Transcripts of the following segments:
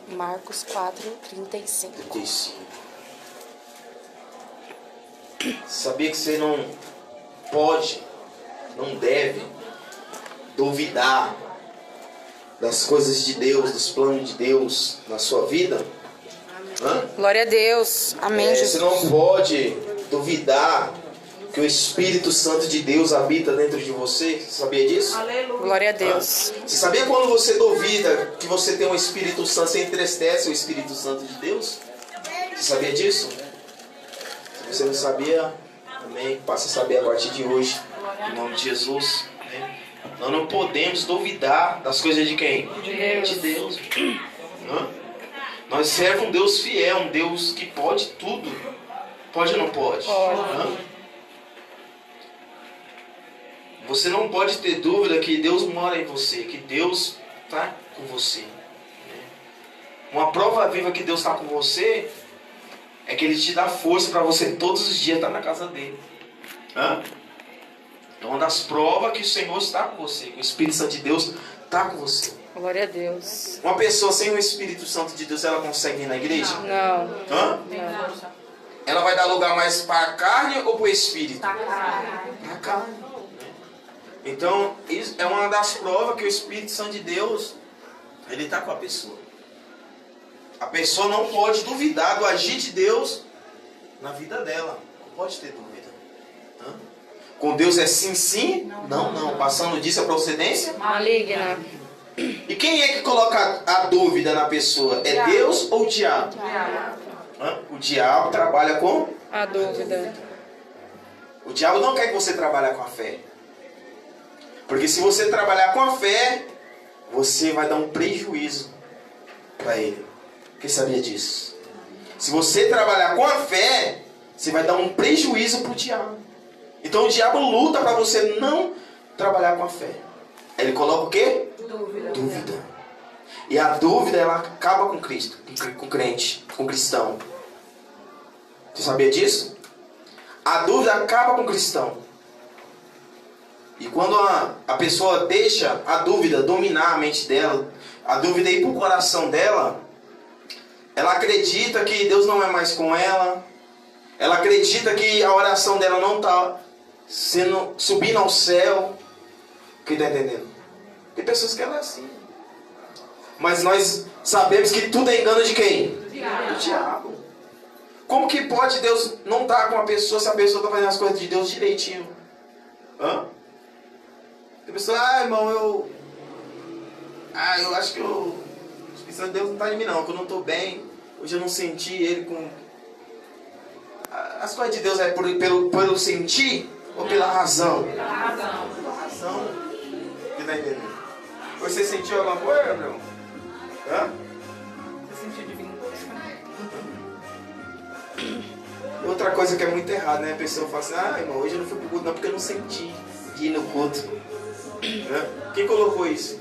Marcos 4:35. 35. Sabia que você não pode, não deve duvidar das coisas de Deus, dos planos de Deus na sua vida? Hã? Glória a Deus. Amém, Você Jesus. não pode duvidar que o Espírito Santo de Deus habita dentro de você. Você sabia disso? Glória a Deus. Você sabia quando você duvida que você tem um Espírito Santo, você entristece o Espírito Santo de Deus? Você sabia disso? Se você não sabia, amém, passa a saber a partir de hoje. Em nome de Jesus. Amém. Nós não podemos duvidar das coisas de quem? De Deus. Hã? Nós servamos um Deus fiel, um Deus que pode tudo. Pode ou não pode? Pode. Você não pode ter dúvida que Deus mora em você, que Deus está com você. Uma prova viva que Deus está com você é que Ele te dá força para você todos os dias estar na casa dele. É uma das provas que o Senhor está com você, que o Espírito Santo de Deus está com você. Glória a Deus. Uma pessoa sem o Espírito Santo de Deus, ela consegue ir na igreja? Não. Não. Ela vai dar lugar mais para a carne ou para o Espírito? Para a carne. Então, isso é uma das provas que o Espírito Santo de Deus, ele está com a pessoa. A pessoa não pode duvidar do agir de Deus na vida dela. Não pode ter dúvida. Com Deus é sim, sim, não, não. Passando disso a procedência maligna. E quem é que coloca a dúvida na pessoa? É Deus ou o diabo? O diabo trabalha com a dúvida. O diabo não quer que você trabalhe com a fé. Porque se você trabalhar com a fé, você vai dar um prejuízo para ele. Quem sabia disso? Se você trabalhar com a fé, você vai dar um prejuízo para o diabo. Então o diabo luta para você não trabalhar com a fé. Ele coloca o quê? Dúvida. E a dúvida, ela acaba com Cristo, com crente, com cristão. Você sabia disso? A dúvida acaba com o cristão. E quando a pessoa deixa a dúvida dominar a mente dela, a dúvida ir para o coração dela, ela acredita que Deus não é mais com ela. Ela acredita que a oração dela não está subindo ao céu. Quem está entendendo? Tem pessoas que ela é assim. Mas nós sabemos que tudo é engano de quem? Do diabo. Como que pode Deus não estar com a pessoa se a pessoa está fazendo as coisas de Deus direitinho? Tem pessoa, irmão, eu acho que o Espírito Santo de Deus não está em mim não, que eu não estou bem. Hoje eu não senti ele com... As coisas de Deus é pelo sentir ou pela razão? Pela razão. Pela razão. Você está entendendo? Você sentiu alguma coisa, meu? Você sentiu divino? Outra coisa que é muito errada, né? A pessoa fala assim, irmão, hoje eu não fui pro culto não porque eu não senti de ir no culto. Quem colocou isso?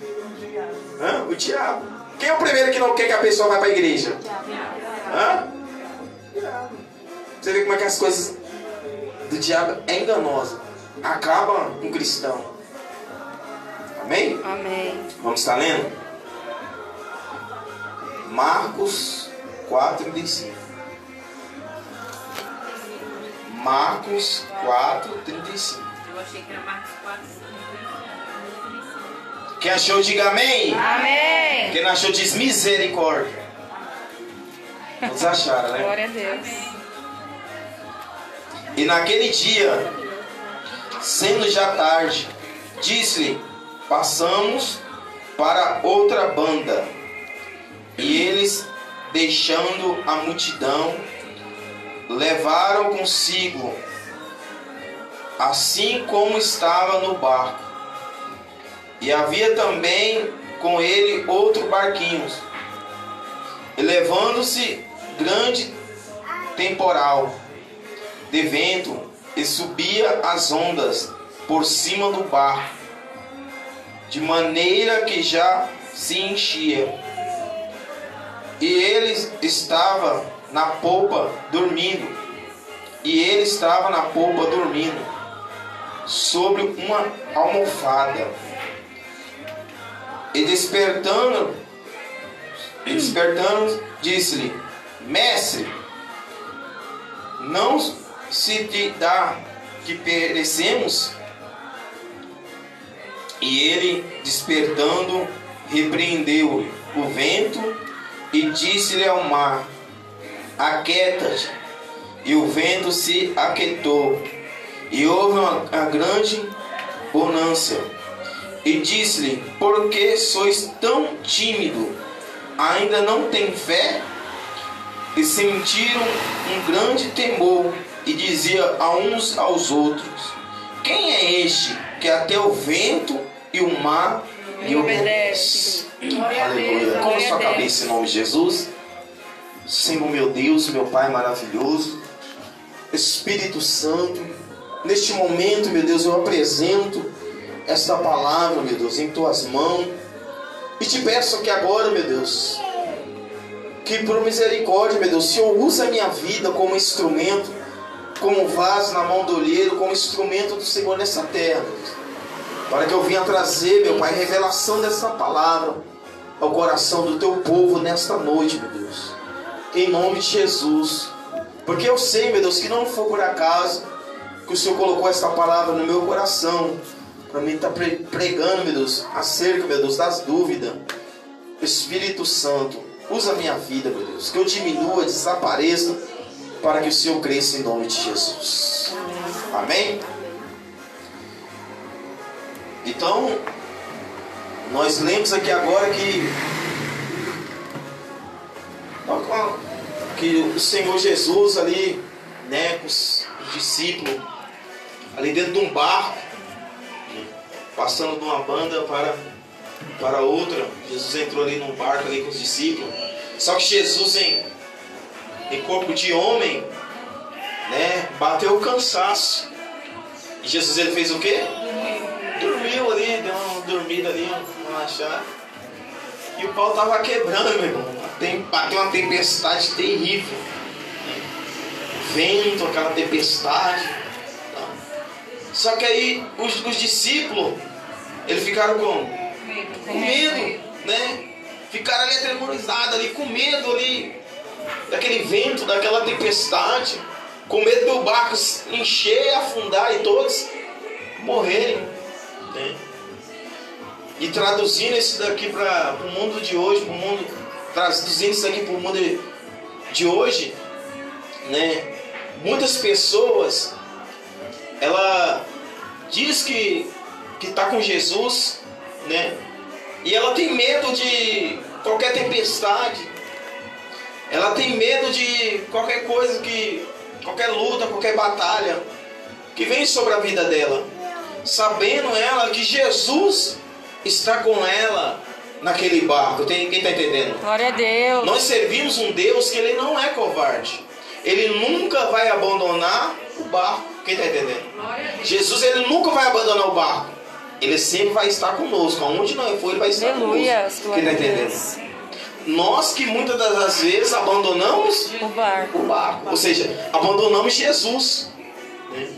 O diabo. Quem é o primeiro que não quer que a pessoa vá para a igreja? Você vê como é que as coisas do diabo é enganosa. Acaba com o cristão. Amém? Amém. Vamos estar lendo? Marcos 4:35. Marcos 4:35. Eu achei que era Marcos 4. Quem achou, diga amém. Amém. Quem não achou, diz misericórdia. Todos acharam, né? Glória a Deus. E naquele dia, sendo já tarde, disse-lhe, passamos para outra banda. E eles, deixando a multidão, levaram consigo, assim como estava no barco. E havia também com ele outro barquinho. E levando-se grande temporal de vento, e subia as ondas por cima do barco, de maneira que já se enchia. E ele estava na polpa dormindo. Sobre uma almofada. E despertando, despertando, disse-lhe: Mestre, não se te dá que perecemos? E ele, despertando, repreendeu o vento e disse-lhe ao mar: Aquieta-te. E o vento se aquietou, e houve uma grande bonança. E disse-lhe: Por que sois tão tímido? Ainda não tem fé? E sentiram um grande temor, e dizia a uns aos outros: Quem é este que até o vento e o mar lhe obedecem? Aleluia. Com a sua cabeça em nome de Jesus. Senhor meu Deus, meu Pai maravilhoso, Espírito Santo, neste momento, meu Deus, eu apresento esta palavra, meu Deus, em tuas mãos, e te peço que agora, meu Deus, que por misericórdia, meu Deus, o Senhor usa a minha vida como instrumento, como vaso na mão do olheiro, como instrumento do Senhor nessa terra, meu Deus, para que eu venha trazer, meu Pai, revelação dessa palavra ao coração do teu povo nesta noite, meu Deus, em nome de Jesus. Porque eu sei, meu Deus, que não foi por acaso que o Senhor colocou esta palavra no meu coração, para mim estar pregando, meu Deus, acerca, meu Deus, das dúvidas. Espírito Santo, usa a minha vida, meu Deus, que eu diminua, desapareça, para que o Senhor cresça em nome de Jesus. Amém? Então, nós lemos aqui agora que o Senhor Jesus ali, né, com os discípulos, ali dentro de um barco, passando de uma banda para outra. Jesus entrou ali num barco ali com os discípulos. Só que Jesus em corpo de homem, né, bateu o cansaço. E Jesus, ele fez o quê? Dormiu ali, deu uma dormida ali, uma relaxada. E o pau estava quebrando, meu irmão. Bateu uma tempestade terrível. Vento, aquela tempestade. Só que aí os discípulos, eles ficaram com medo, né? Ficaram ali atemorizados, ali, com medo ali daquele vento, daquela tempestade, com medo do barco encher, afundar e todos morrerem, né? E traduzindo isso daqui para o mundo de hoje, traduzindo isso aqui para o mundo de hoje, né? Muitas pessoas, ela diz que está com Jesus, né? E ela tem medo de qualquer tempestade, ela tem medo de qualquer coisa, qualquer luta, qualquer batalha que vem sobre a vida dela, sabendo ela que Jesus está com ela naquele barco. Quem está entendendo? Glória a Deus. Nós servimos um Deus que ele não é covarde. Ele nunca vai abandonar o barco. Quem está entendendo? Jesus, ele nunca vai abandonar o barco. Ele sempre vai estar conosco. Aonde não for, ele vai estar conosco. Quem está entendendo? Nós que muitas das vezes abandonamos o barco. Ou seja, abandonamos Jesus, né?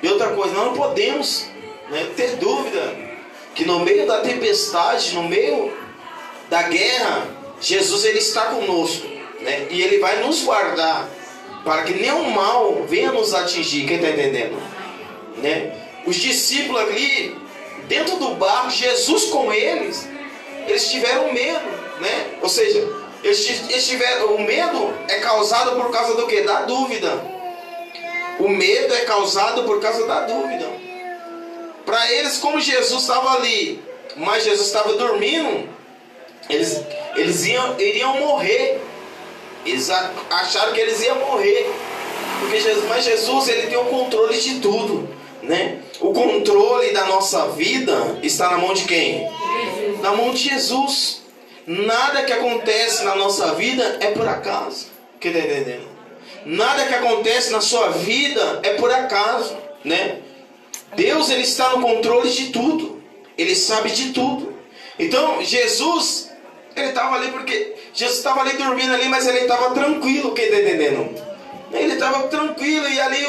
E outra coisa, não podemos, né, ter dúvida que no meio da tempestade, no meio da guerra, Jesus, ele está conosco, né? E ele vai nos guardar para que nenhum mal venha nos atingir. Quem está entendendo? Né? Os discípulos ali dentro do barco, Jesus com eles tiveram medo, né? Ou seja, eles tiveram, o medo é causado por causa do quê? Da dúvida. O medo é causado por causa da dúvida. Para eles, como Jesus estava ali, mas Jesus estava dormindo, eles iriam morrer. Eles acharam que eles iam morrer, mas Jesus, ele tem o controle de tudo, né? O controle da nossa vida está na mão de quem? Jesus. Na mão de Jesus. Nada que acontece na nossa vida é por acaso. Quem está entendendo? Nada que acontece na sua vida é por acaso, né? Deus, ele está no controle de tudo. Ele sabe de tudo. Então Jesus, ele estava ali porque Jesus estava ali dormindo ali, mas ele estava tranquilo. Quem está entendendo? Ele estava tranquilo, e ali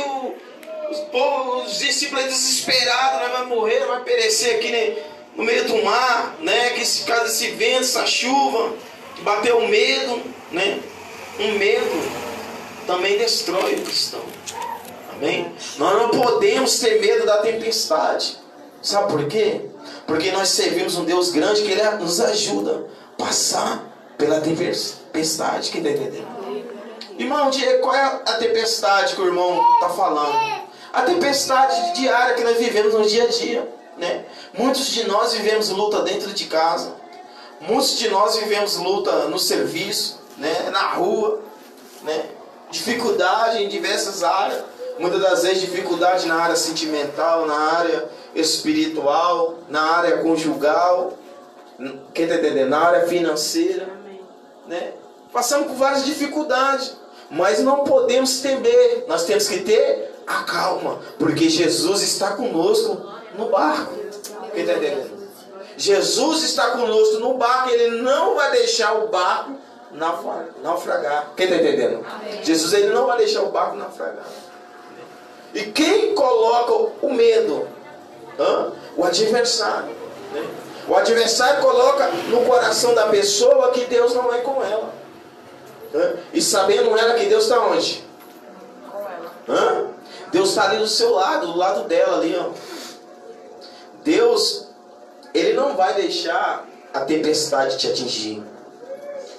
os discípulos desesperados, né? Vai morrer, vai perecer aqui, né, no meio do mar, né? Que esse caso desse vento, essa chuva, bater o medo, né? Um medo também destrói o cristão. Amém? Nós não podemos ter medo da tempestade. Sabe por quê? Porque nós servimos um Deus grande que Ele nos ajuda a passar pela tempestade. Quem está entendendo? Irmão, qual é a tempestade que o irmão está falando? A tempestade diária que nós vivemos no dia a dia, né? Muitos de nós vivemos luta dentro de casa. Muitos de nós vivemos luta no serviço, né? Na rua, né? Dificuldade em diversas áreas. Muitas das vezes dificuldade na área sentimental, na área espiritual, na área conjugal. Quem está entendendo? Na área financeira, né? Passamos por várias dificuldades, mas não podemos temer. Nós temos que ter a calma, porque Jesus está conosco no barco. Quem está entendendo? Jesus está conosco no barco. Ele não vai deixar o barco naufragar. Quem está entendendo? Amém. Jesus, ele não vai deixar o barco naufragar. E quem coloca o medo? O adversário, né? O adversário coloca no coração da pessoa que Deus não é com ela. E sabendo ela que Deus está onde? Com ela. Deus está ali do seu lado, do lado dela ali, ó. Deus, Ele não vai deixar a tempestade te atingir.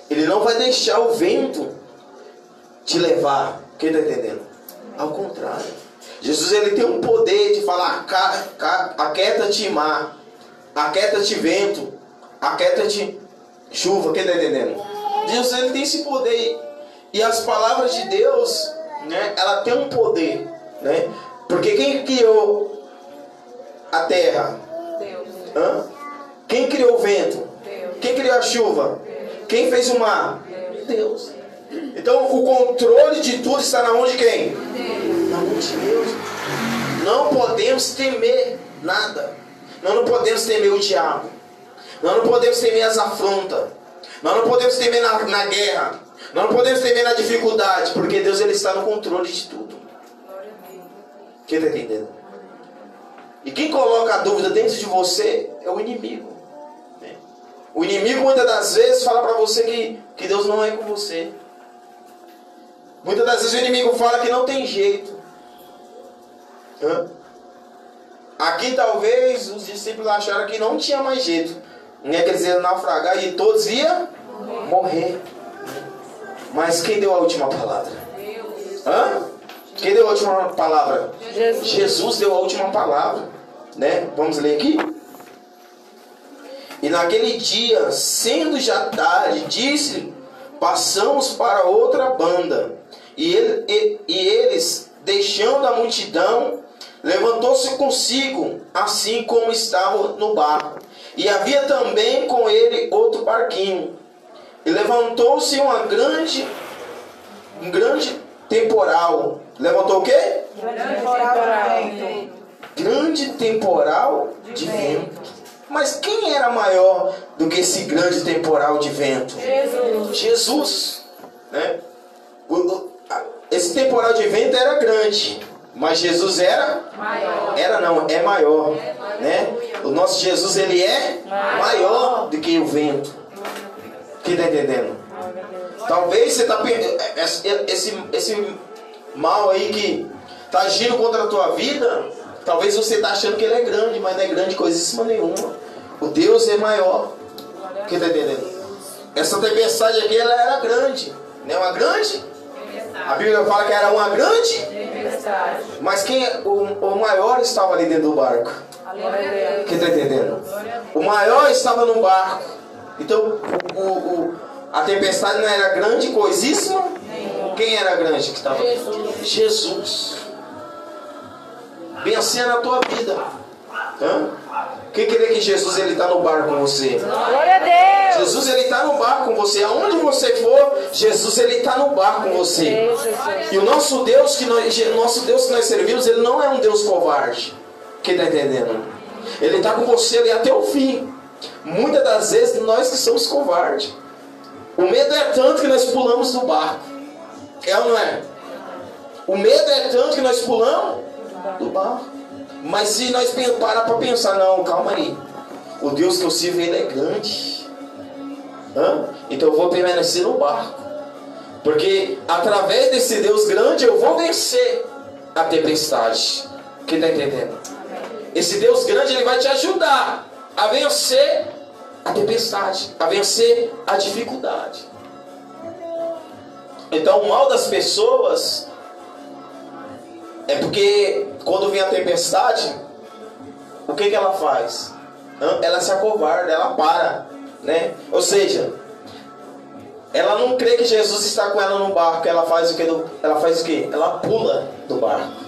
Ele não vai deixar o vento te levar. Quem está entendendo? Ao contrário. Jesus, ele tem um poder de falar: aquieta-te mar, aquieta-te vento, aquieta-te chuva. Quem está entendendo? Jesus, ele tem esse poder. E as palavras de Deus, né, ela tem um poder, né? Porque quem criou a terra? Deus. Quem criou o vento? Deus. Quem criou a chuva? Deus. Quem fez o mar? Deus. Então o controle de tudo está na mão de quem? Deus. Na mão de Deus. Não podemos temer nada. Nós não podemos temer o diabo. Nós não podemos temer as afrontas. Nós não podemos temer na guerra. Nós não podemos temer na dificuldade. Porque Deus, ele está no controle de tudo. Quem está entendendo? E quem coloca a dúvida dentro de você é o inimigo. O inimigo muitas das vezes fala para você que Deus não é com você. Muitas das vezes o inimigo fala que não tem jeito. Aqui talvez os discípulos acharam que não tinha mais jeito. Né? Que eles iam naufragar e todos iam morrer. Mas quem deu a última palavra? Quem deu a última palavra? Jesus deu a última palavra. Né? Vamos ler aqui? E naquele dia, sendo já tarde, disse: passamos para outra banda. E eles, deixando a multidão, levantou-se consigo, assim como estava no barco. E havia também com ele outro barquinho. E levantou-se um grande temporal. Levantou o quê? Grande temporal de vento. Mas quem era maior do que esse grande temporal de vento? Jesus. Né? Esse temporal de vento era grande, mas Jesus era maior. É maior. Né? O nosso Jesus, ele é maior do que o vento. Quem está entendendo? Talvez você está esse mal aí que está agindo contra a tua vida. Talvez você está achando que ele é grande, mas não é grande coisíssima nenhuma. O Deus é maior. Quem está entendendo? Essa tempestade aqui, ela era grande. Não é uma grande? A Bíblia fala que era uma grande tempestade. Mas o maior estava ali dentro do barco. Quem está entendendo? O maior estava no barco. Então a tempestade não era grande coisíssima. Quem era grande que estava? Jesus. Bem assim é na tua vida. Quem crê que Jesus, ele está no barco com você? Glória a Deus. Jesus, ele está no barco com você. Aonde você for, Jesus, ele está no barco com você. E o nosso Deus que nós servimos, ele não é um Deus covarde. Quem está entendendo? Ele está com você ali até o fim. Muitas das vezes nós que somos covardes. O medo é tanto que nós pulamos do barco. É ou não é? O medo é tanto que nós pulamos do barco. Mas se nós parar para pensar, não, calma aí. O Deus que eu sirvo, ele é grande. Então eu vou permanecer no barco. Porque através desse Deus grande eu vou vencer a tempestade. Quem está entendendo? Esse Deus grande, ele vai te ajudar a vencer a tempestade, a vencer a dificuldade. Então o mal das pessoas é porque quando vem a tempestade, o que ela faz? Ela se acovarda, ela para, né? Ou seja, ela não crê que Jesus está com ela no barco. Ela faz o que? Ela pula do barco,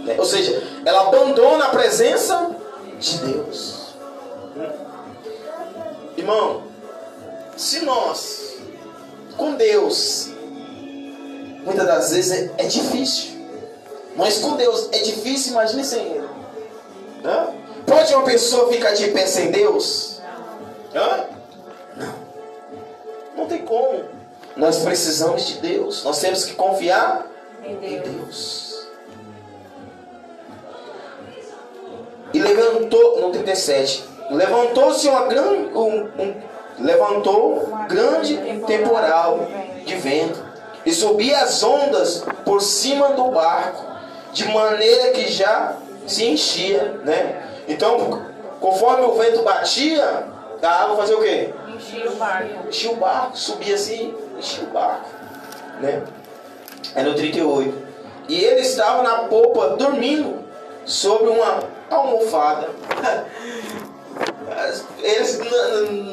né? Ou seja, ela abandona a presença de Deus. Irmão, se nós com Deus, muitas das vezes é difícil. Nós com Deus é difícil, imagine sem Ele. Pode uma pessoa ficar de pé sem Deus? Não tem como. Nós precisamos de Deus. Nós temos que confiar em Deus. E levantou, no 37, levantou-se um grande temporal de vento e subia as ondas por cima do barco, de maneira que já se enchia, né? Então, conforme o vento batia, a água fazia o quê? Enchia o barco, subia assim, enchia o barco, né? É no 38. E ele estava na popa dormindo sobre uma almofada. Eles,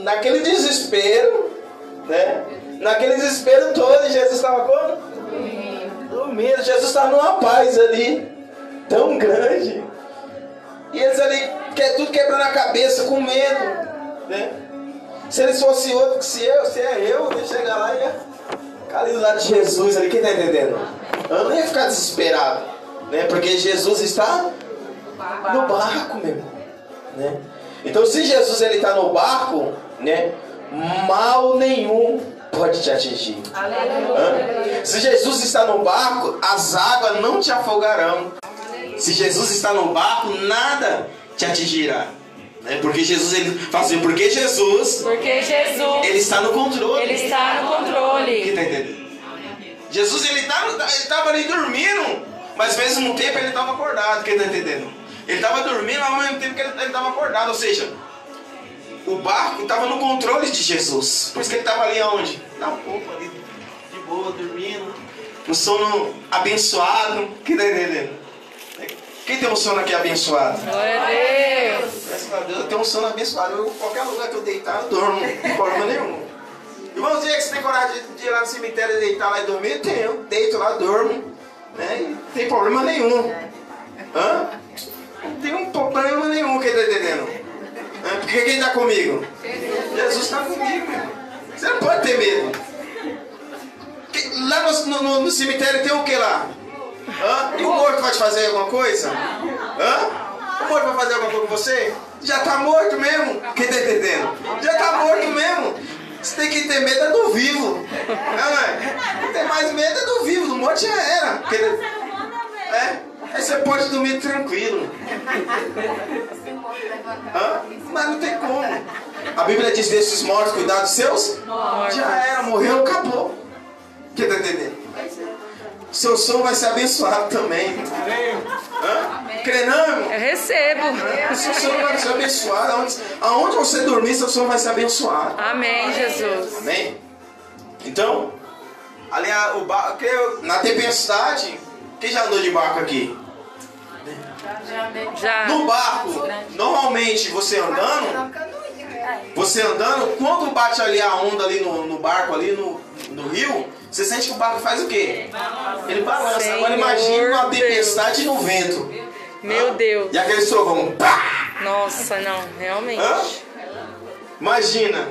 naquele desespero, né? Naquele desespero todo, Jesus estava como? Dormindo. Jesus estava numa paz ali, tão grande. E eles ali, tudo quebrando a cabeça, com medo, né? Se eles fossem outro, se é eu ia chegar lá e ia ficar ali do lado de Jesus ali, quem está entendendo? Eu não ia ficar desesperado, né? Porque Jesus está no barco, meu irmão, né? Então, se Jesus ele está no barco, né? Mal nenhum pode te atingir. Se Jesus está no barco, as águas não te afogarão. Se Jesus está no barco, nada te atingirá. Porque Jesus, ele fala assim, porque Jesus ele está no controle. Ele está no controle. Quem está entendendo? Jesus, ele estava ali dormindo, mas ao mesmo tempo ele estava acordado. Quem está entendendo? Ele estava dormindo ao mesmo tempo que ele estava acordado. Ou seja, o barco estava no controle de Jesus. Por isso que ele estava ali aonde? Na popa ali, de boa, dormindo, no sono abençoado. Quem está entendendo? Quem tem um sono aqui abençoado? Glória a Deus. Graças a Deus, eu tenho um sono abençoado. Qualquer lugar que eu deitar, eu durmo. Não tem problema nenhum. Irmãozinho, que você tem coragem de ir lá no cemitério e deitar lá e dormir? Tenho. Deito lá, durmo. Né? Não tem problema nenhum. Não tem um problema nenhum, quem está entendendo? Porque quem está comigo? Jesus está comigo, meu irmão. Você não pode ter medo. Lá no cemitério tem o que lá? E o morto vai te fazer alguma coisa? O morto vai fazer alguma coisa com você? Já está morto mesmo. Quem está entendendo? Já está morto mesmo. Você tem que ter medo é do vivo. Não tem mais medo é do vivo. Do morto já era. Aí você pode dormir tranquilo. Mas não tem como. A Bíblia diz desses mortos, cuidado dos seus. Já era, morreu, acabou. Quem está entendendo? Seu sono vai ser abençoado também. Crê não? Eu recebo. Seu sono vai ser abençoado. Aonde você dormir, seu sono vai ser abençoado. Amém, Jesus. Amém? Então, ali o barco, na tempestade, quem já andou de barco aqui? Já. No barco, normalmente você andando, quando bate ali a onda ali no barco, ali no rio, você sente que o barco faz o quê? Ele balança. Senhor, agora imagina uma tempestade no vento. Meu Deus. E aquele trovão. Pá! Nossa, não, realmente. Imagina.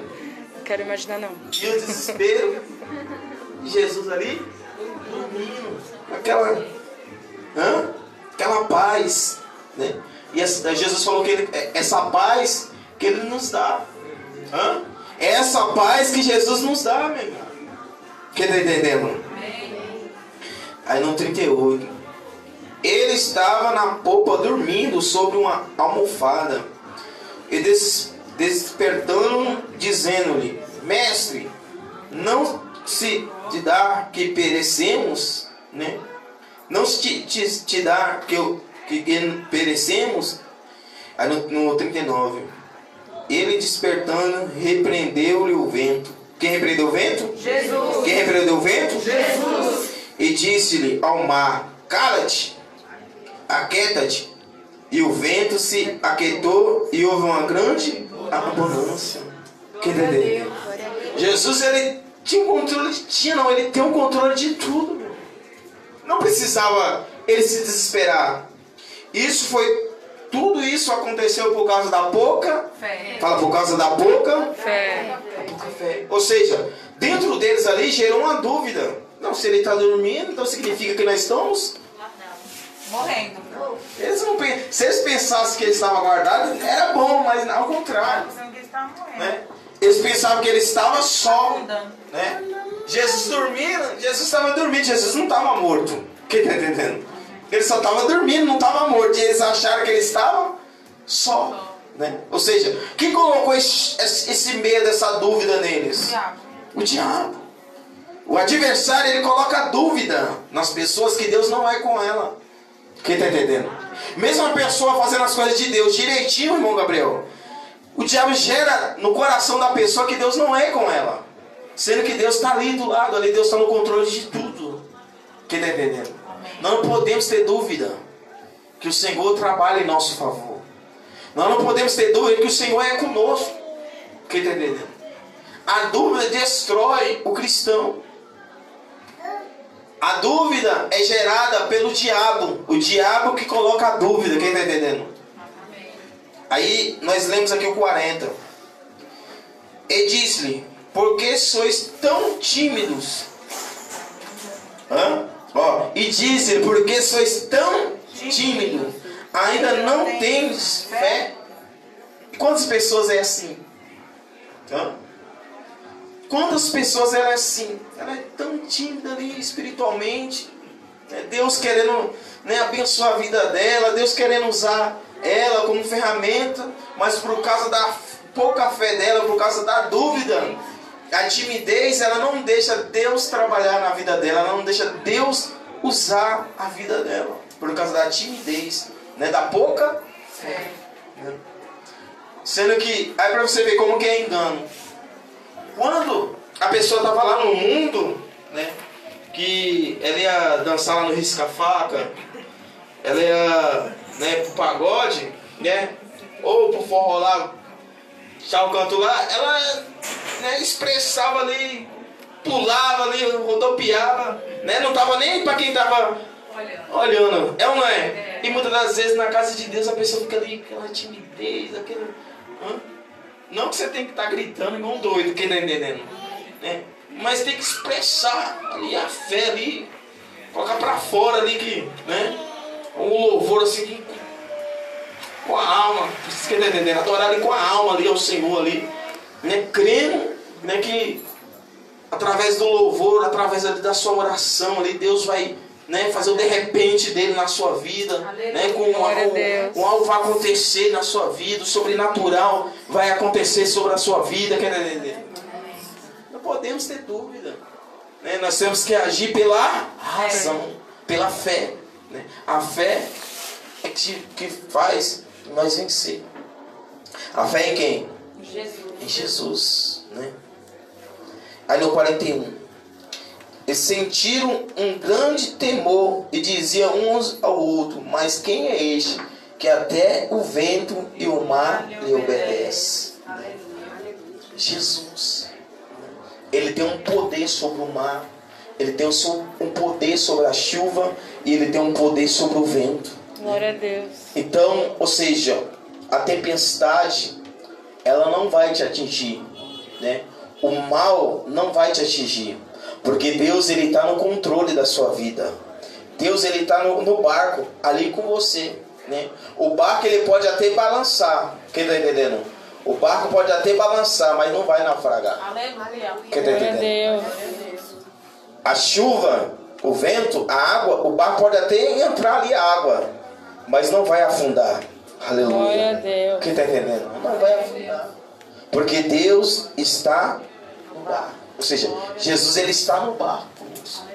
Não quero imaginar, não. E o desespero de Jesus ali, dormindo. Aquela paz, né? E Jesus falou que essa paz que Ele nos dá. É essa paz que Jesus nos dá, meu irmão. Quem está entendendo? Aí no 38, ele estava na popa dormindo sobre uma almofada e despertando, dizendo-lhe: mestre, não se te dá que perecemos, né? Não se te dá que perecemos. Aí no 39, ele despertando, repreendeu-lhe o vento. Quem repreendeu o vento? Jesus. Quem repreendeu o vento? Jesus. E disse-lhe ao mar: cala-te, aquieta-te. E o vento se aquietou e houve uma grande abundância. Quem entendeu? Jesus, ele tinha um controle, ele tem um controle de tudo. Não precisava ele se desesperar. Tudo isso aconteceu por causa da pouca fé. Fala, por causa da pouca fé. Pouca fé. Ou seja, dentro deles ali gerou uma dúvida. Não, se ele está dormindo, então significa que nós estamos morrendo. Se eles pensassem que ele estava guardado, era bom, mas ao contrário. Né? Eles pensavam que ele estava só. Né? Jesus estava dormindo, Jesus não estava morto. Quem está entendendo? Ele só estava dormindo, não estava morto. E eles acharam que ele estava só. Né? Ou seja, quem colocou esse medo, essa dúvida neles? O diabo. O adversário, ele coloca dúvida nas pessoas que Deus não é com ela. Quem está entendendo? Mesmo a pessoa fazendo as coisas de Deus direitinho, irmão Gabriel, o diabo gera no coração da pessoa que Deus não é com ela. Sendo que Deus está ali do lado, ali Deus está no controle de tudo. Quem está entendendo? Nós não podemos ter dúvida que o Senhor trabalha em nosso favor. Nós não podemos ter dúvida que o Senhor é conosco. Quem está entendendo? A dúvida destrói o cristão. A dúvida é gerada pelo diabo. O diabo que coloca a dúvida. Quem está entendendo? Aí nós lemos aqui o 40. E disse-lhe: por que sois tão tímidos? E disse-lhe: por que sois tão tímidos? Ainda não tens fé? Quantas pessoas é assim? Quantas pessoas ela é assim? Ela é tão tímida ali espiritualmente. Deus querendo abençoar a vida dela, Deus querendo usar ela como ferramenta, mas por causa da pouca fé dela, por causa da dúvida, a timidez, ela não deixa Deus trabalhar na vida dela, ela não deixa Deus usar a vida dela, por causa da timidez, da pouca fé. Sendo que, aí para você ver como que é engano. Quando a pessoa estava lá no mundo, que ela ia dançar lá no risca-faca, ela ia pro pagode, ou pro forró lá, o canto lá, ela expressava ali, pulava ali, rodopiava, não estava nem para quem estava olhando. É ou não é? E muitas das vezes na casa de Deus a pessoa fica ali, aquela timidez, aquele... Não que você tem que estar gritando igual um doido, quem está entendendo? Mas tem que expressar ali a fé ali, colocar para fora ali que, um louvor assim, com a alma, quem está entendendo? Adorar ali com a alma ali ao Senhor ali, crendo, que através do louvor, através ali da sua oração ali, Deus vai fazer o de repente dele na sua vida, com algo vai acontecer na sua vida, o sobrenatural vai acontecer sobre a sua vida, quer entender? Não podemos ter dúvida, nós temos que agir pela razão, pela fé, a fé é que faz nós vencer. A fé em quem? Jesus. Em Jesus, Aí no 41. E sentiram um grande temor e diziam uns ao outro: mas quem é este que até o vento e o mar lhe obedecem? Jesus. Ele tem um poder sobre o mar, ele tem um poder sobre a chuva e ele tem um poder sobre o vento. Glória a Deus. Então, ou seja, a tempestade, ela não vai te atingir, O mal não vai te atingir. Porque Deus, ele está no controle da sua vida. Deus, ele está no barco, ali com você. O barco, ele pode até balançar. Quem está entendendo? O barco pode até balançar, mas não vai naufragar. Aleluia. Quem está entendendo? A chuva, o vento, a água, o barco pode até entrar ali a água, mas não vai afundar. Aleluia. Glória a Deus. Quem está entendendo? Não vai afundar. Porque Deus está barco. Ou seja, Jesus ele está no barco conosco.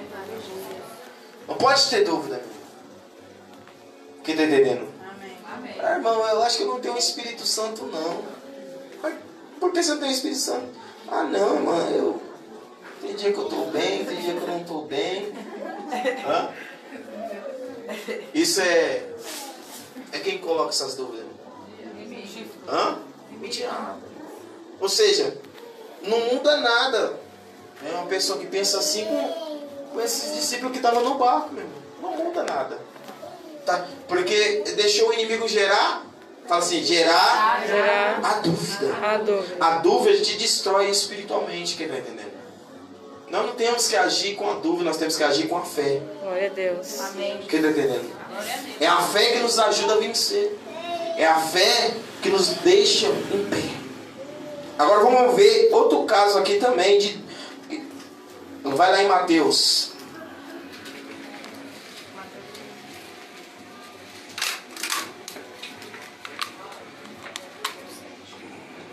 Não pode ter dúvida, meu. Quem está entendendo? Amém. Ah, irmão, eu acho que eu não tenho o Espírito Santo, não. Mas por que você não tem o Espírito Santo? Ah, não, irmão, tem dia que eu estou bem, tem dia que eu não estou bem. Hã? Isso é quem coloca essas dúvidas? Hã? O diabo. Ou seja, não muda nada. É uma pessoa que pensa assim com esses discípulos que estavam no barco, meu irmão. Não muda nada. Tá? Porque deixou o inimigo gerar. Fala assim, gerar a dúvida. A dúvida te destrói espiritualmente, quem está entendendo? Nós não temos que agir com a dúvida, nós temos que agir com a fé. Glória a Deus. Amém. Quem está entendendo? É a fé que nos ajuda a vencer. É a fé que nos deixa em pé. Agora vamos ver outro caso aqui também. Vai lá em Mateus.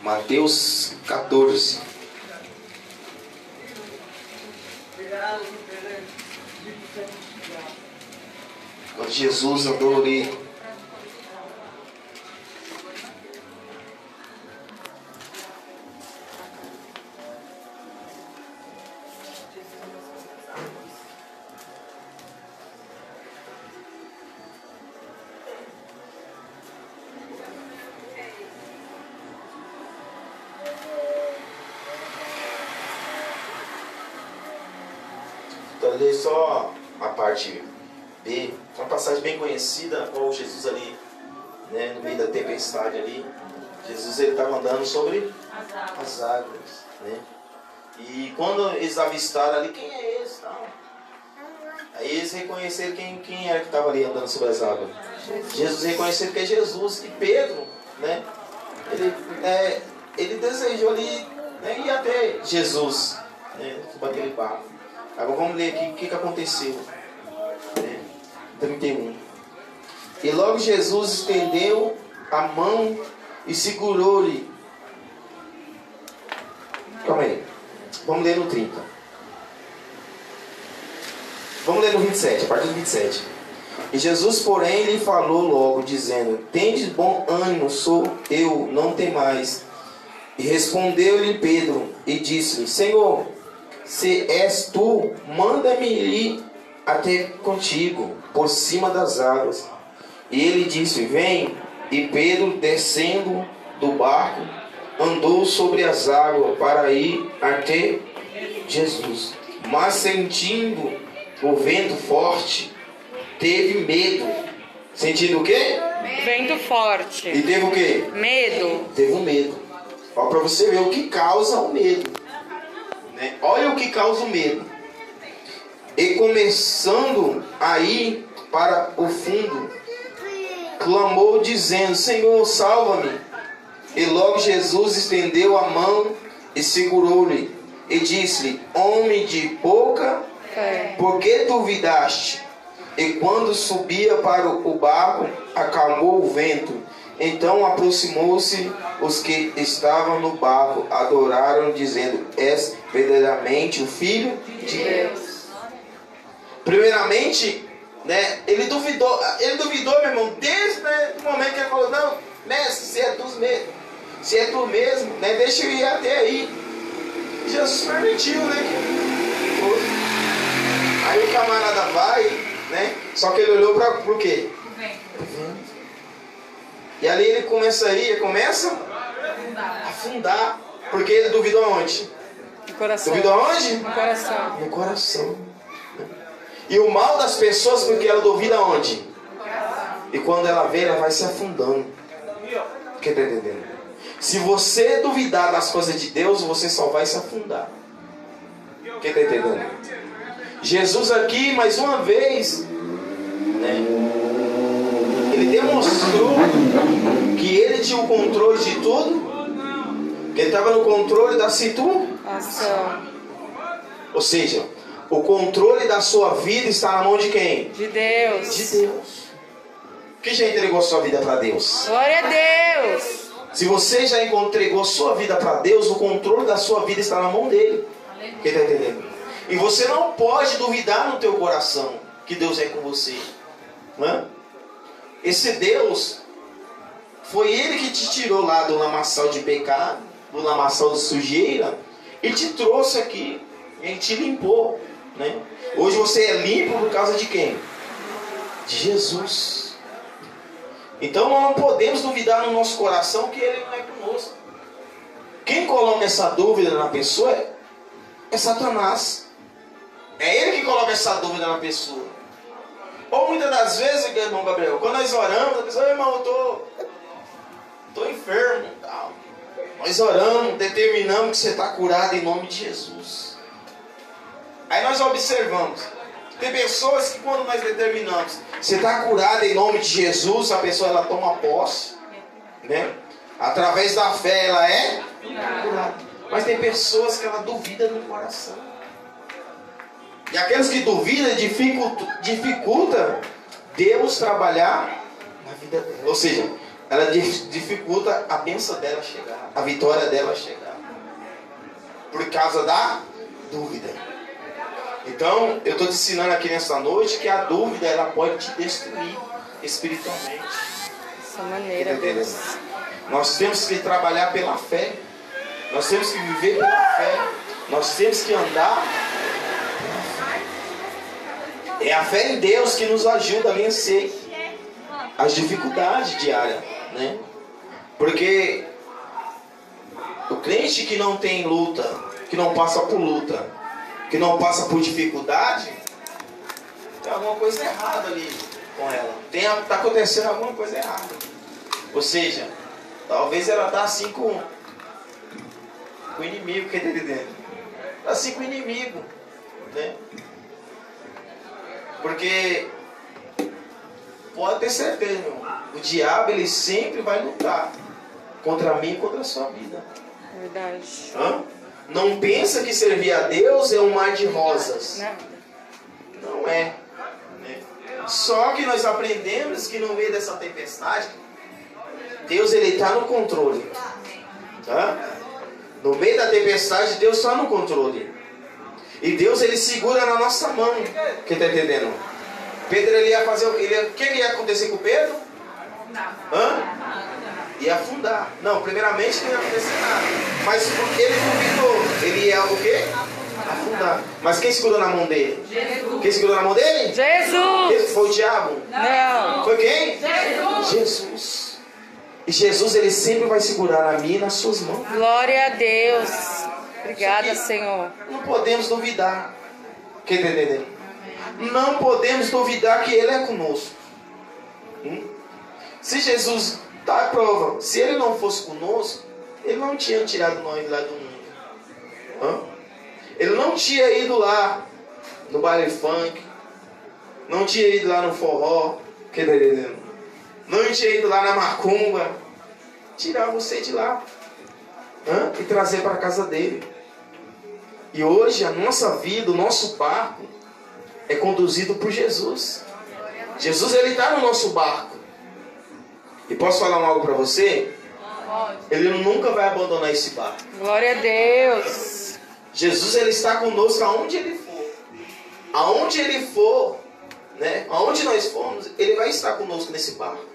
Mateus 14. Quando Jesus andou ali. Então, ler só a parte B, uma passagem bem conhecida, qual Jesus ali, né, no meio da tempestade ali, Jesus ele estava andando sobre as águas, né? E quando eles avistaram ali, quem é esse? Não. Aí eles reconheceram quem era que estava ali andando sobre as águas. Jesus reconheceu que é Jesus. E Pedro, né, ele desejou ali, né, ir até Jesus, né, sobre aquele barco. Agora vamos ler aqui o que aconteceu. 31. E logo Jesus estendeu a mão e segurou-lhe. Calma aí. Vamos ler no 30. Vamos ler no 27, a partir do 27. E Jesus, porém, lhe falou logo, dizendo: Tendes bom ânimo, sou eu, não temais. E respondeu-lhe Pedro e disse-lhe: Senhor, se és tu, manda-me ir até contigo, por cima das águas. E ele disse: Vem. E Pedro, descendo do barco, andou sobre as águas para ir até Jesus. Mas sentindo o vento forte, teve medo. Sentindo o quê? Vento forte. E teve o quê? Medo. Teve um medo. Olha para você ver o que causa o medo. Né? Olha o que causa o medo. E começando a ir para o fundo, clamou dizendo: Senhor, salva-me. E logo Jesus estendeu a mão e segurou-lhe e disse-lhe: Homem de pouca fé, por que duvidaste? E quando subia para o barco, acalmou o vento. Então aproximou-se os que estavam no barco, adoraram, dizendo: És verdadeiramente o Filho de Deus. Primeiramente, né, ele duvidou, meu irmão, desde, né, o momento que ele falou: Não, mestre, se é tu mesmo, né, deixa eu ir até aí. Jesus permitiu, né? Aí o camarada vai, né? Só que ele olhou para o quê? O vento. E ali ele começa a ir, começa a afundar. Porque ele duvidou aonde? No coração. Duvidou aonde? No coração. No coração. E o mal das pessoas, porque ela duvida aonde? No coração. E quando ela vê, ela vai se afundando. Quem está entendendo? Se você duvidar das coisas de Deus, você só vai se afundar. Quem está entendendo? Jesus aqui, mais uma vez, né, ele demonstrou que ele tinha o controle de tudo, que ele estava no controle da situação. Ou seja, o controle da sua vida está na mão de quem? De Deus. De Deus. Quem já entregou sua vida para Deus? Glória a Deus. Se você já entregou sua vida para Deus, o controle da sua vida está na mão dele. Quem está entendendo? E você não pode duvidar no teu coração que Deus é com você. Não é? Esse Deus, foi Ele que te tirou lá do lamaçal de pecado, do lamaçal de sujeira, e te trouxe aqui. Ele te limpou. Né? Hoje você é limpo por causa de quem? De Jesus. Então nós não podemos duvidar no nosso coração que Ele não é conosco. Quem coloca essa dúvida na pessoa é Satanás. É ele que coloca essa dúvida na pessoa. Ou muitas das vezes, irmão Gabriel, quando nós oramos, a pessoa, irmão, eu tô enfermo. Tal. Nós oramos, determinamos que você está curado em nome de Jesus. Aí nós observamos. Tem pessoas que quando nós determinamos, você está curado em nome de Jesus, a pessoa ela toma posse. Né? Através da fé ela é curada. Mas tem pessoas que ela duvida no coração. E aqueles que duvidam dificulta Deus trabalhar na vida dela. Ou seja, ela dificulta a bênção dela chegar, a vitória dela chegar. Por causa da dúvida. Então, eu estou te ensinando aqui nesta noite que a dúvida ela pode te destruir espiritualmente. Dessa maneira, Deus. Nós temos que trabalhar pela fé. Nós temos que viver pela fé. Nós temos que andar. É a fé em Deus que nos ajuda a vencer as dificuldades diárias, né? Porque o crente que não tem luta, que não passa por luta, que não passa por dificuldade, tem alguma coisa errada ali com ela. Está acontecendo alguma coisa errada. Ou seja, talvez ela está assim com o inimigo, que está entendendo? Está assim com o inimigo, né? Porque pode ter certeza, irmão, o diabo ele sempre vai lutar contra mim e contra a sua vida. Verdade. Hã? Não pensa que servir a Deus é um mar de rosas. Nada. Não é. Né? Só que nós aprendemos que no meio dessa tempestade, Deus ele está no controle. Tá? No meio da tempestade, Deus está no controle. E Deus ele segura na nossa mão. Quem está entendendo? Pedro ele ia fazer o que ia acontecer com Pedro? Ia afundar. Não, primeiramente não ia acontecer nada. Mas ele duvidou. Ele ia o quê? Afundar. Mas quem segurou na mão dele? Jesus. Quem segurou na mão dele? Jesus. Foi o diabo? Não. Foi quem? Jesus. Jesus. E Jesus ele sempre vai segurar na minha e nas suas mãos. Glória a Deus. Obrigada, Senhor. Não podemos duvidar. Quem está entendendo? Não podemos duvidar que Ele é conosco. Se Jesus está à prova, se Ele não fosse conosco, Ele não tinha tirado nós lá do mundo. Ele não tinha ido lá no baile funk, não tinha ido lá no forró, quem está entendendo? Não tinha ido lá na macumba, tirar você de lá e trazer para a casa dele. E hoje a nossa vida, o nosso barco é conduzido por Jesus. Jesus ele está no nosso barco. E posso falar algo para você? Ele nunca vai abandonar esse barco. Glória a Deus. Jesus ele está conosco aonde ele for. Aonde ele for, né? Aonde nós formos, ele vai estar conosco nesse barco.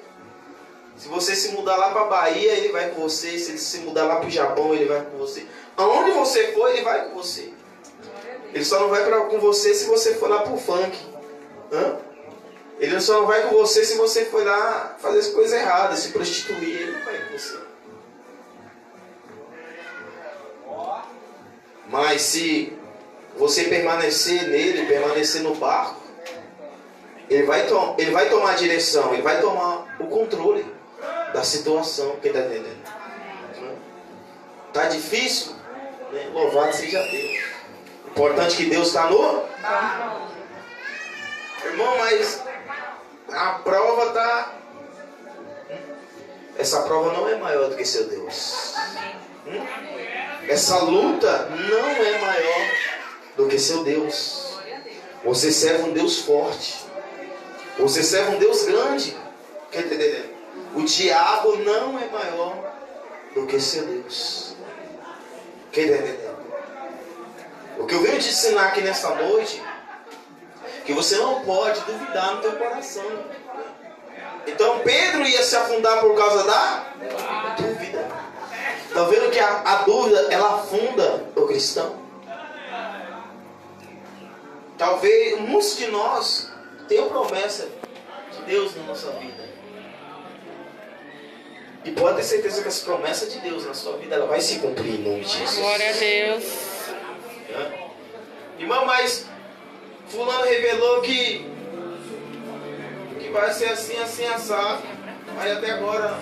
Se você se mudar lá para a Bahia, ele vai com você. Se ele se mudar lá para o Japão, ele vai com você. Aonde você for, ele vai com você. Ele só não vai com você se você for lá pro funk. Ele só não vai com você se você for lá fazer as coisas erradas, se prostituir. Ele não vai com você. Mas se você permanecer nele, permanecer no barco, ele vai tomar a direção, ele vai tomar o controle da situação. Quem está entendendo? Tá difícil? Né? Louvado seja Deus. Importante que Deus está no... Irmão, mas a prova está... Essa prova não é maior do que seu Deus. Essa luta não é maior do que seu Deus. Você serve um Deus forte. Você serve um Deus grande. Quer entender? O diabo não é maior do que seu Deus. Quem está entendendo? O que eu venho te ensinar aqui nesta noite, que você não pode duvidar no teu coração. Então Pedro ia se afundar por causa da dúvida. Está vendo que a dúvida, ela afunda o cristão? Talvez muitos de nós tenham promessa de Deus na nossa vida. E pode ter certeza que essa promessa de Deus na sua vida, ela vai se cumprir em nome de Jesus. Glória a Deus. Irmão, mas fulano revelou que vai ser assim, assim, assado. Mas até agora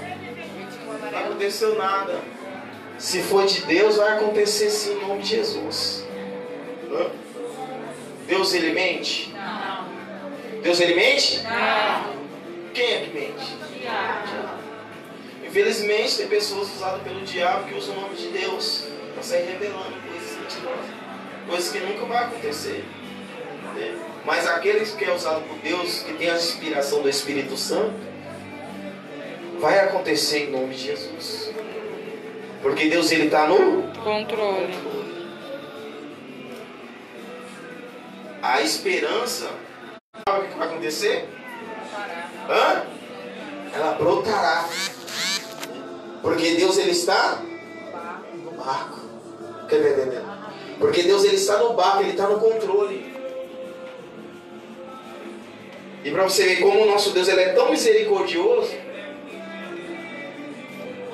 não aconteceu nada. Se for de Deus, vai acontecer sim em nome de Jesus. Deus, ele mente? Não. Deus, ele mente? Não. Quem é que mente? Diabo. Infelizmente, tem pessoas usadas pelo diabo que usam o nome de Deus para sair revelando coisas mentirosas, coisas que nunca vai acontecer. Mas aqueles que é usado por Deus, que tem a inspiração do Espírito Santo, vai acontecer em nome de Jesus. Porque Deus, ele está no Controle. A esperança, sabe o que vai acontecer? Ela brotará. Porque Deus, ele está no barco. Quer entender? Porque Deus, ele está no barco, ele está no controle. E para você ver como o nosso Deus, ele é tão misericordioso,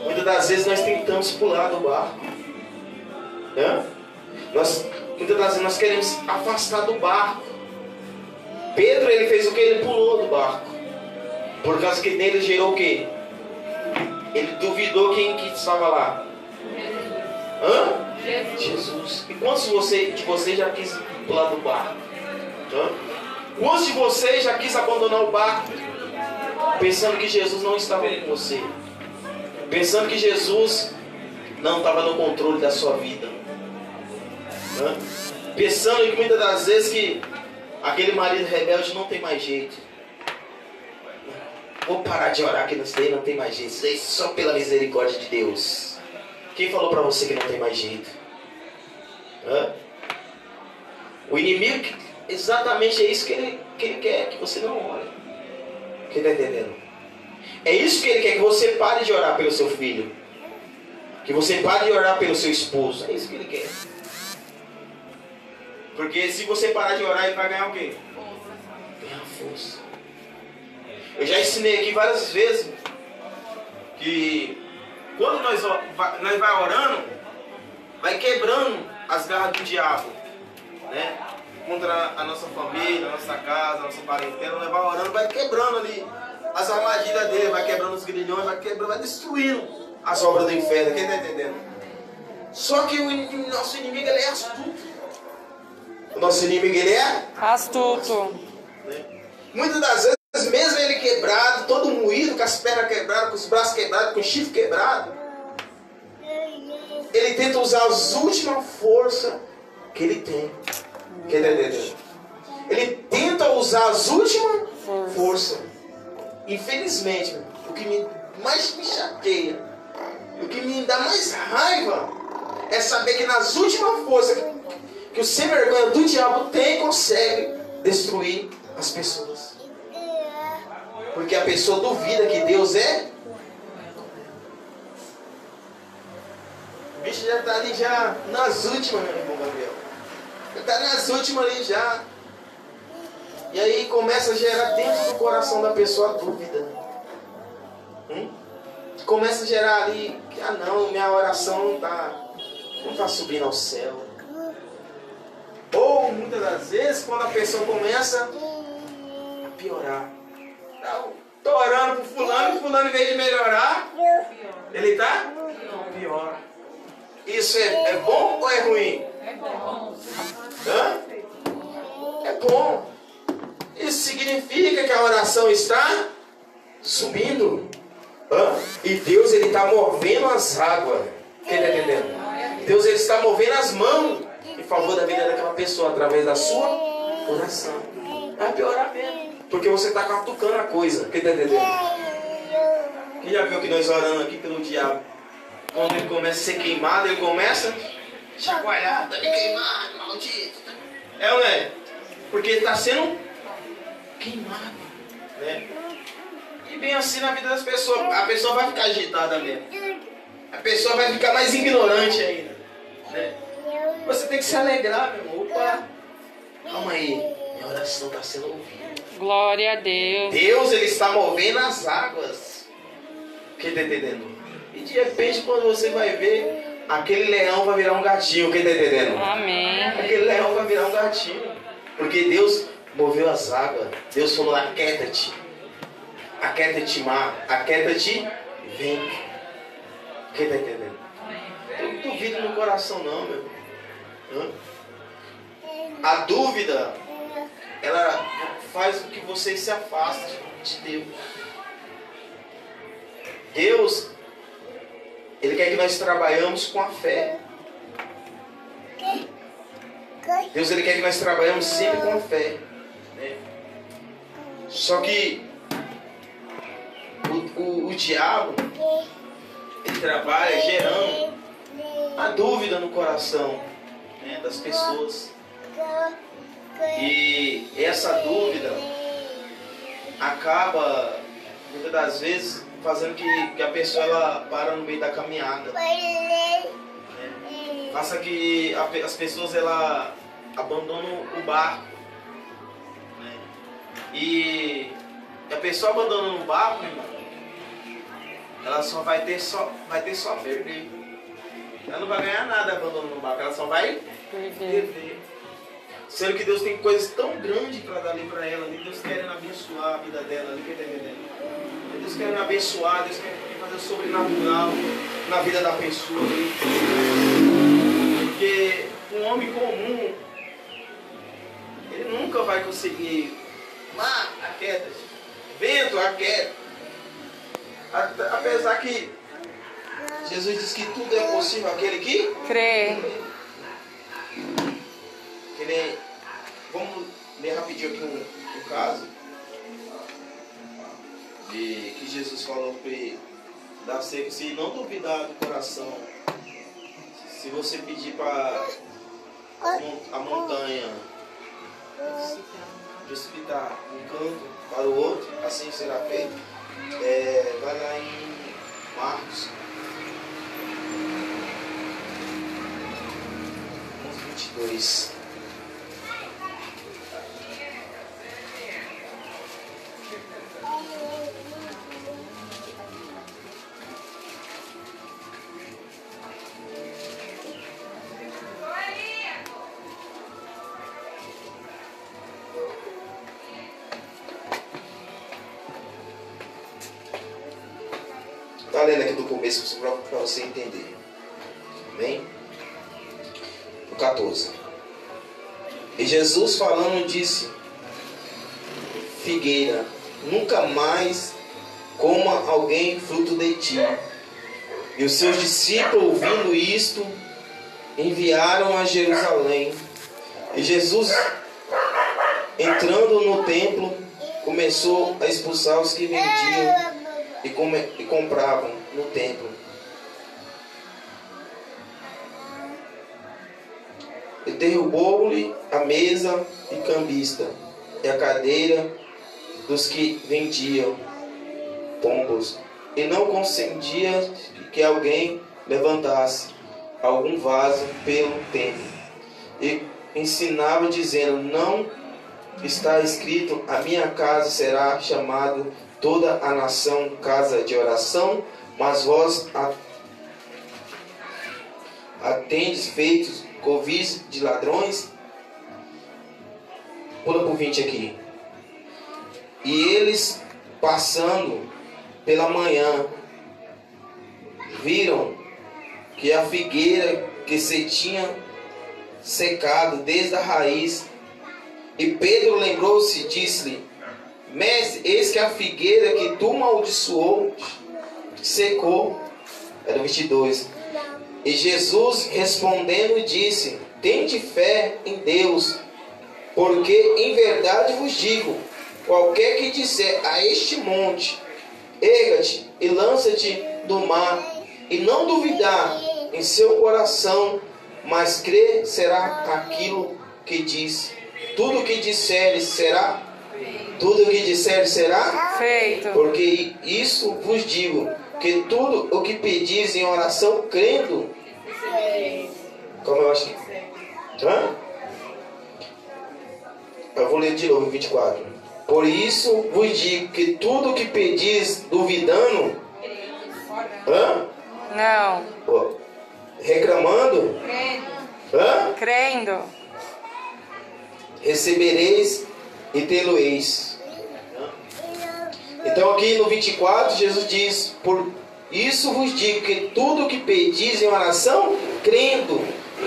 muitas das vezes nós tentamos pular do barco. Muitas das vezes nós queremos afastar do barco. Pedro, ele fez o que? Ele pulou do barco. Por causa que nele gerou o quê? Ele duvidou quem que estava lá? Jesus. E quantos de vocês já quis pular do barco? Quantos de vocês já quis abandonar o barco? Pensando que Jesus não estava com você. Pensando que Jesus não estava no controle da sua vida. Pensando que muitas das vezes que aquele marido rebelde não tem mais jeito. Vou parar de orar que isso daí não tem mais jeito. Isso daí só pela misericórdia de Deus. Quem falou para você que não tem mais jeito? O inimigo, exatamente é isso que ele quer, que você não ore. Quem está entendendo? É isso que ele quer, que você pare de orar pelo seu filho. Que você pare de orar pelo seu esposo. É isso que ele quer. Porque se você parar de orar, ele vai ganhar o quê? Ganhar força. Eu já ensinei aqui várias vezes que quando nós vai orando, vai quebrando as garras do diabo, né? Contra a nossa família, a nossa casa, a nossa parentela, nós vai orando, vai quebrando ali as armadilhas dele, vai quebrando os grilhões, vai quebrando, vai destruindo as obras do inferno. Quem está entendendo? Só que o nosso inimigo, ele é astuto. O nosso inimigo, ele é astuto. Né? Muitas das vezes, mesmo ele quebrado, todo moído, com as pernas quebradas, com os braços quebrados, com o chifre quebrado, ele tenta usar as últimas forças que ele tem. Quer entender? Ele tenta usar as últimas forças. Infelizmente, o que mais me chateia, o que me dá mais raiva, é saber que nas últimas forças que o sem vergonha do diabo tem, consegue destruir as pessoas. Porque a pessoa duvida que Deus é. O bicho já está ali já nas últimas, meu irmão Gabriel. Já está nas últimas ali já. E aí começa a gerar dentro do coração da pessoa a dúvida. Começa a gerar ali que, não, minha oração não está subindo ao céu. Ou muitas das vezes quando a pessoa começa a piorar. Estou orando por fulano, fulano em vez de melhorar, ele está pior. Isso é bom ou é ruim? É bom. É bom. Isso significa que a oração está subindo. E Deus, ele está movendo as águas. Quem está entendendo? Deus, ele está movendo as mãos em favor da vida daquela pessoa através da sua oração. Vai piorar mesmo. Porque você está catucando a coisa. Quem está entendendo? Quem já viu que nós orando aqui pelo diabo? quando ele começa a ser queimado, ele começa a chacoalhar, tá me queimado, maldito. É ou não é? Porque ele está sendo queimado, né? E bem assim na vida das pessoas, a pessoa vai ficar agitada mesmo. A pessoa vai ficar mais ignorante ainda, né? Você tem que se alegrar, meu irmão. Opa, calma aí, minha oração está sendo ouvida. Glória a Deus. Deus, ele está movendo as águas. Quem está entendendo? E de repente, quando você vai ver, aquele leão vai virar um gatinho. Quem está entendendo? Amém. Aquele leão vai virar um gatinho. Porque Deus moveu as águas. Deus falou, aquieta-te. Aquieta-te, mar. Aquieta-te, vento. Quem está entendendo? Eu não duvido no coração não, meu irmão. A dúvida, ela faz com que você se afaste de Deus. Deus, ele quer que nós trabalhamos com a fé. Deus, ele quer que nós trabalhamos sempre com a fé, né? Só que o diabo, ele trabalha gerando a dúvida no coração, né, das pessoas. E essa dúvida acaba, muitas das vezes, fazendo que a pessoa ela para no meio da caminhada, né? Faça que as pessoas ela abandonam o barco, né? E a pessoa abandonando o barco, irmão, ela só vai ter só a perder. Ela não vai ganhar nada abandonando o barco, ela só vai perder. Sendo que Deus tem coisas tão grandes para dar ali para ela, ali Deus querendo abençoar a vida dela, ali, quem tá entendendo? Deus querendo abençoar, Deus querendo fazer o sobrenatural na vida da pessoa. Ali. Porque um homem comum, ele nunca vai conseguir. Mar, aquieta, vento, aquieta. Apesar que Jesus diz que tudo é possível aquele que Crê. Vamos ler rapidinho aqui um caso de que Jesus falou para ele, se não duvidar do coração, se você pedir para a montanha precipitar um canto para o outro, assim será feito. Vai lá em Marcos 22. Está lendo aqui do começo para você entender. Amém? O 14. E Jesus falando disse: Figueira, nunca mais coma alguém fruto de ti. E os seus discípulos, ouvindo isto, enviaram a Jerusalém. E Jesus, entrando no templo, começou a expulsar os que vendiam e compravam no templo. E derrubou-lhe a mesa e cambista e a cadeira dos que vendiam pombos, e não consentia que alguém levantasse algum vaso pelo templo. E ensinava dizendo: não está escrito, a minha casa será chamada toda a nação casa de oração, mas vós a tendes feitos covis de ladrões. Pula por 20 aqui. E eles, passando pela manhã, viram que a figueira que se tinha secado desde a raiz. E Pedro lembrou-se e disse-lhe: Mestre, eis que a figueira que tu maldiçoou secou. Era o 22. E Jesus respondendo disse: Tende fé em Deus, porque em verdade vos digo, qualquer que disser a este monte, erga-te e lança-te do mar, e não duvidar em seu coração, mas crer será aquilo que diz. Tudo que disseres será. Tudo que disseres será feito. Porque isso vos digo, que tudo o que pedis em oração, crendo. Como eu acho que. Hã? Eu vou ler de novo, 24. Por isso vos digo que tudo o que pedis duvidando. Hã? Não. Ó, reclamando. Hã? Crendo. Recebereis e tê-lo-eis. Então aqui no 24 Jesus diz: por isso vos digo que tudo o que pedis em oração, crendo,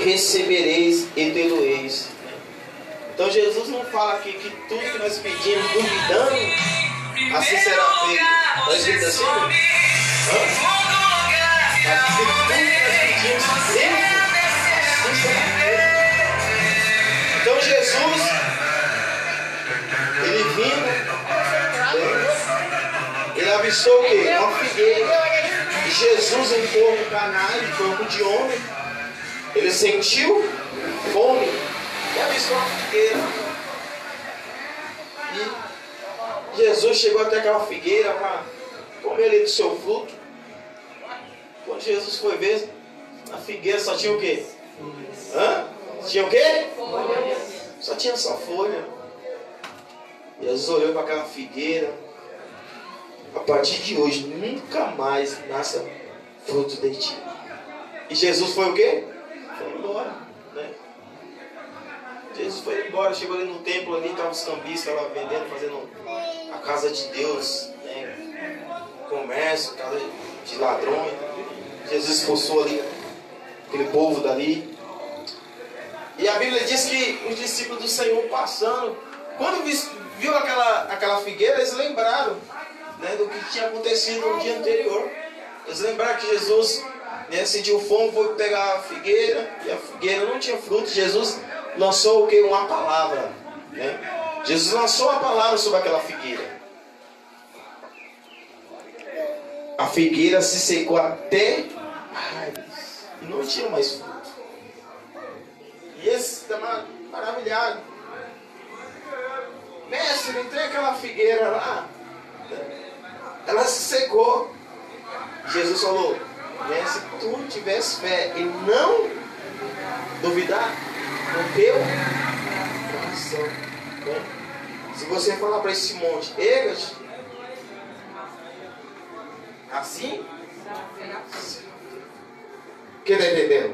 recebereis e tê-lo-eis. Então Jesus não fala aqui que tudo que nós pedimos duvidando, assim será feito. Está escrito assim? Mas que tudo que nós pedimos crendo, assim será feito. Então Jesus, ele vindo, ele avistou o quê? Uma figueira. E Jesus, um corpo canalha, corpo de homem, ele sentiu fome e avistou uma figueira. E Jesus chegou até aquela figueira para comer ali do seu fruto. Quando Jesus foi ver, a figueira só tinha o quê? Hã? Tinha o quê? Só tinha só folha. Jesus olhou para aquela figueira. A partir de hoje, nunca mais nasça fruto de ti. E Jesus foi o quê? Foi embora, né? Jesus foi embora, chegou ali no templo, ali estavam os cambistas lá vendendo, fazendo a casa de Deus, né? Comércio, casa de ladrões. Jesus expulsou ali aquele povo dali. E a Bíblia diz que os discípulos do Senhor passando, quando viu aquela figueira, eles lembraram, né, do que tinha acontecido no dia anterior. Eles lembraram que Jesus, né, sentiu fome, foi pegar a figueira, e a figueira não tinha fruto. Jesus lançou o que? Uma palavra, né? Jesus lançou uma palavra sobre aquela figueira. A figueira se secou até raiz e não tinha mais fruto. E esse está maravilhado. Mestre, não tem aquela figueira lá? Ela se secou. Jesus falou: se tu tivesse fé e não duvidar no teu coração, né? Se você falar para esse monte, erga-te, assim, que está entendendo?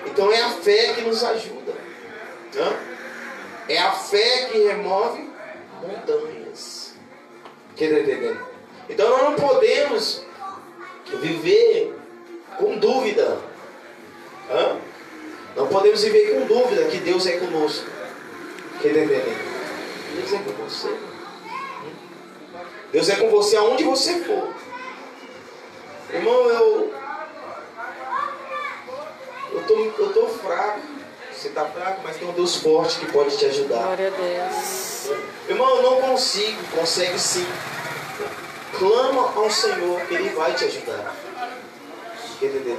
Então é a fé que nos ajuda, né? É a fé que remove montanhas. Que está entendendo? Então nós não podemos viver com dúvida. Não podemos viver com dúvida que Deus é conosco. Que está entendendo? Deus é com você. Deus é com você aonde você for. Irmão, eu tô fraco. Você está fraco, mas tem um Deus forte que pode te ajudar. Glória a Deus. Irmão, eu não consigo. Consegue sim. Clama ao Senhor que Ele vai te ajudar. Entendeu?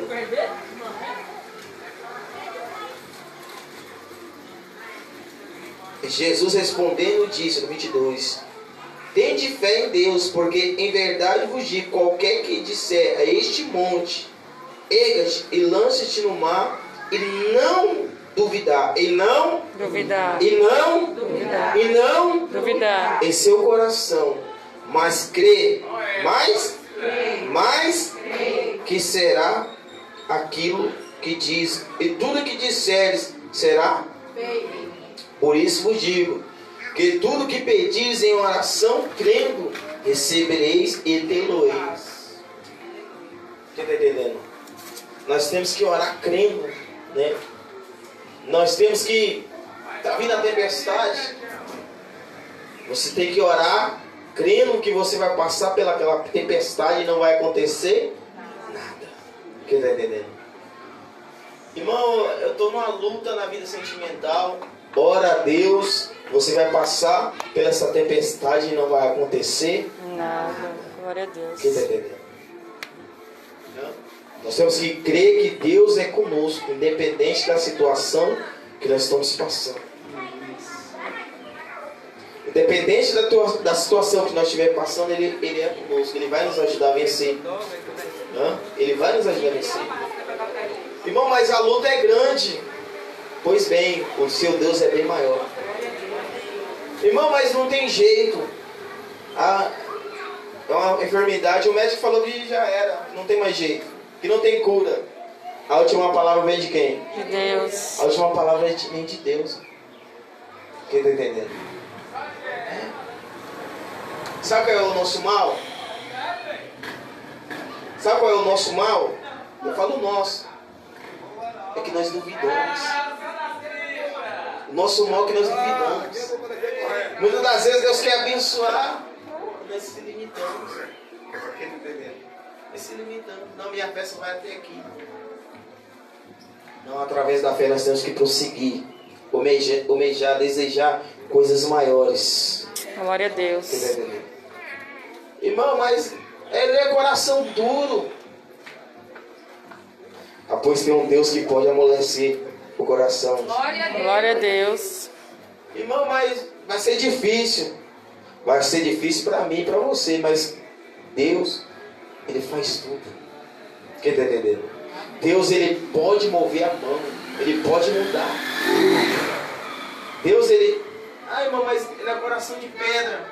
Jesus respondendo disse no 22: tende fé em Deus, porque em verdade vos digo, qualquer que disser a este monte, erga-te e lance-te no mar, e não duvidar, e não duvidar, e não duvidar, e não duvidar em seu coração, mas crê, mas que será aquilo que diz, e tudo que disseres será feito. Por isso vos digo, que tudo que pedis em oração, crendo, recebereis e tê-lo-eis. Está entendendo? Nós temos que orar crendo, né? Nós temos que... Está vindo a tempestade. Você tem que orar crendo que você vai passar pelaquela tempestade e não vai acontecer nada. Está entendendo? Irmão, eu estou numa luta na vida sentimental. Ora a Deus, você vai passar pela essa tempestade e não vai acontecer nada. Glória a Deus. Quem está entendendo? Nós temos que crer que Deus é conosco, independente da situação que nós estamos passando. Independente da situação que nós estivermos passando, Ele é conosco. Ele vai nos ajudar a vencer. Ele vai nos ajudar a vencer. Irmão, mas a luta é grande. Pois bem, o seu Deus é bem maior. Irmão, mas não tem jeito. É uma enfermidade. O médico falou que já era. Não tem mais jeito. Que não tem cura. A última palavra vem de quem? De Deus. A última palavra vem de Deus. Quem está entendendo? Sabe qual é o nosso mal? Sabe qual é o nosso mal? Eu falo nosso. É que nós duvidamos. O nosso mal é que nós duvidamos. Muitas das vezes Deus quer abençoar. Nós se limitamos. Quem está entendendo? Nós se limitamos. Não, minha fé só vai até aqui. Não, através da fé nós temos que prosseguir. Almejar, desejar coisas maiores. Glória a Deus. Quem está entendendo? Irmão, mas ele é coração duro. Pois tem um Deus que pode amolecer o coração. Glória a Deus. Irmão, mas vai ser difícil. Vai ser difícil para mim e para você. Mas Deus, Ele faz tudo. Quem está entendendo? Deus, Ele pode mover a mão. Ele pode mudar. Deus, Ele... irmão, mas Ele é coração de pedra.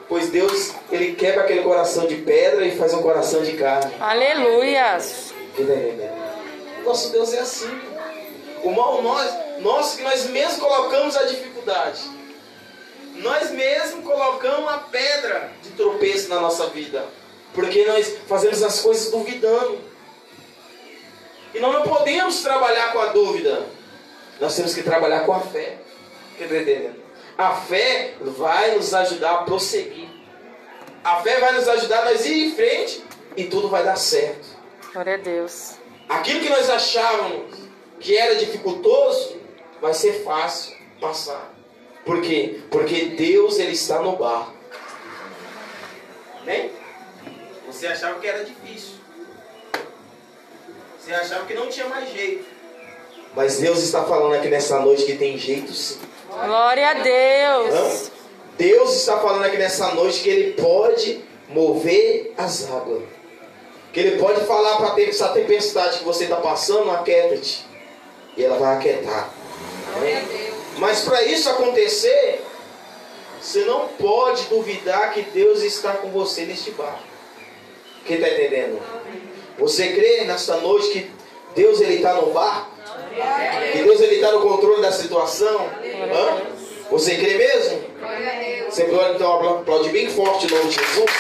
Pois Deus, Ele quebra aquele coração de pedra e faz um coração de carne. Aleluias. Quem está entendendo? Nosso Deus é assim. O mal nós que nós mesmos colocamos a dificuldade. Nós mesmos colocamos a pedra de tropeço na nossa vida. Porque nós fazemos as coisas duvidando. E nós não podemos trabalhar com a dúvida. Nós temos que trabalhar com a fé. Quer entender? A fé vai nos ajudar a prosseguir. A fé vai nos ajudar a nós ir em frente e tudo vai dar certo. Glória a Deus. Aquilo que nós achávamos que era dificultoso, vai ser fácil passar. Por quê? Porque Deus, Ele está no barco. Né? Você achava que era difícil. Você achava que não tinha mais jeito. Mas Deus está falando aqui nessa noite que tem jeito sim. Glória a Deus. Deus está falando aqui nessa noite que Ele pode mover as águas. Que Ele pode falar para essa tempestade que você está passando, aquieta-te. E ela vai aquietar. Mas para isso acontecer, você não pode duvidar que Deus está com você neste barco. Quem está entendendo? Você crê nesta noite que Deus Ele está no barco? Que Deus Ele está no controle da situação? Você crê mesmo? Você pode então aplaudir bem forte em nome de Jesus?